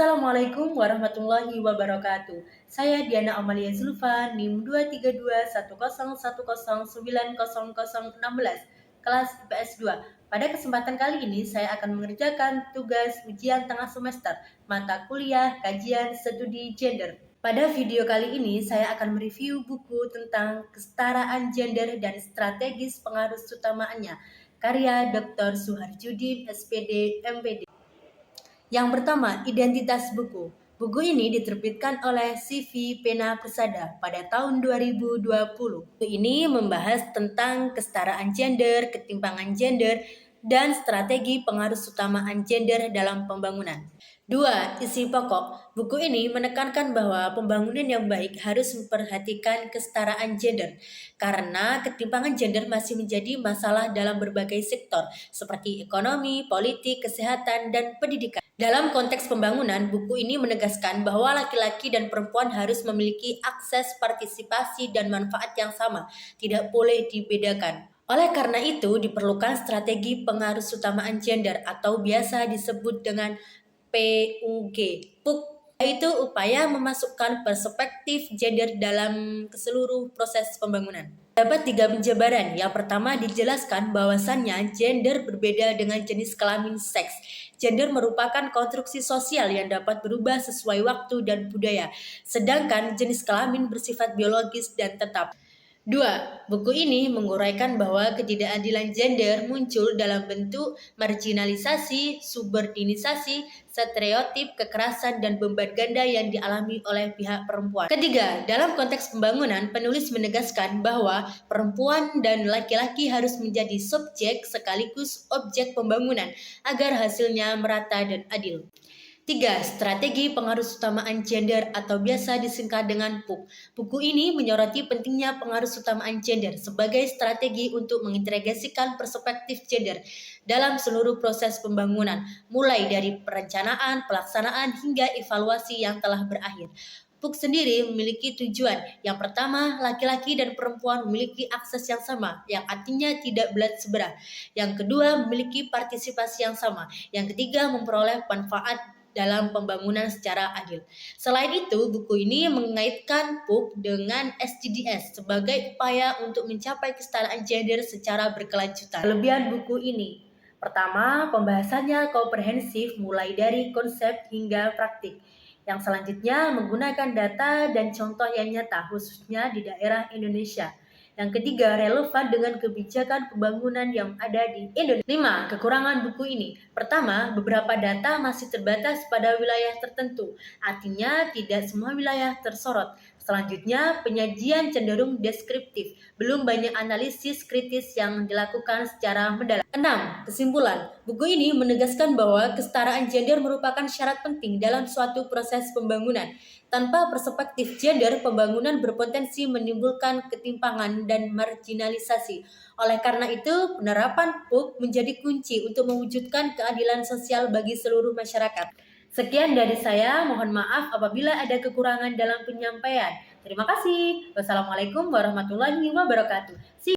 Assalamualaikum warahmatullahi wabarakatuh. Saya Diana Amalia Zulfa, NIM 23210109016, kelas IPS 2. Pada kesempatan kali ini, saya akan mengerjakan tugas ujian tengah semester, mata kuliah kajian studi gender. Pada video kali ini, saya akan mereview buku tentang kesetaraan gender dan strategis pengaruh utamaannya, karya Dr. Suharjudin, SPD, MPD. Yang pertama, identitas buku. Buku ini diterbitkan oleh CV Pena Persada pada tahun 2020. Buku ini membahas tentang kesetaraan gender, ketimpangan gender, dan strategi pengaruh utamaan gender dalam pembangunan. 2. Isi pokok. Buku ini menekankan bahwa pembangunan yang baik harus memperhatikan kesetaraan gender, karena ketimpangan gender masih menjadi masalah dalam berbagai sektor, seperti ekonomi, politik, kesehatan, dan pendidikan. Dalam konteks pembangunan, buku ini menegaskan bahwa laki-laki dan perempuan harus memiliki akses partisipasi dan manfaat yang sama, tidak boleh dibedakan. Oleh karena itu, diperlukan strategi pengaruh utamaan gender atau biasa disebut dengan PUG. PUG yaitu upaya memasukkan perspektif gender dalam seluruh proses pembangunan. Dapat 3 penjabaran. Yang pertama, dijelaskan bahwasannya gender berbeda dengan jenis kelamin seks. Gender merupakan konstruksi sosial yang dapat berubah sesuai waktu dan budaya, sedangkan jenis kelamin bersifat biologis dan tetap. 2. Buku ini menguraikan bahwa ketidakadilan gender muncul dalam bentuk marginalisasi, subordinisasi, stereotip, kekerasan, dan beban ganda yang dialami oleh pihak perempuan. Ketiga, dalam konteks pembangunan, penulis menegaskan bahwa perempuan dan laki-laki harus menjadi subjek sekaligus objek pembangunan agar hasilnya merata dan adil. 3. Strategi pengaruh utamaan gender atau biasa disingkat dengan PUG. Buku ini menyoroti pentingnya pengaruh utamaan gender sebagai strategi untuk mengintegrasikan perspektif gender dalam seluruh proses pembangunan, mulai dari perencanaan, pelaksanaan, hingga evaluasi yang telah berakhir. PUG sendiri memiliki tujuan. Yang pertama, laki-laki dan perempuan memiliki akses yang sama, yang artinya tidak berat sebelah. Yang kedua, memiliki partisipasi yang sama. Yang ketiga, memperoleh manfaat dalam pembangunan secara adil. Selain itu, buku ini mengaitkan PUG dengan SDGs sebagai upaya untuk mencapai kesetaraan gender secara berkelanjutan. Kelebihan buku ini: pertama, pembahasannya komprehensif mulai dari konsep hingga praktik. Yang selanjutnya menggunakan data dan contoh yang nyata, khususnya di daerah Indonesia. Yang ketiga, relevan dengan kebijakan pembangunan yang ada di Indonesia. 5. Kekurangan buku ini. Pertama, beberapa data masih terbatas pada wilayah tertentu. Artinya, tidak semua wilayah tersorot. Selanjutnya, penyajian cenderung deskriptif. Belum banyak analisis kritis yang dilakukan secara mendalam. 6. Kesimpulan. Buku ini menegaskan bahwa kesetaraan gender merupakan syarat penting dalam suatu proses pembangunan. Tanpa perspektif gender, pembangunan berpotensi menimbulkan ketimpangan dan marginalisasi. Oleh karena itu, penerapan PUG menjadi kunci untuk mewujudkan keadilan sosial bagi seluruh masyarakat. Sekian dari saya, mohon maaf apabila ada kekurangan dalam penyampaian. Terima kasih. Wassalamualaikum warahmatullahi wabarakatuh.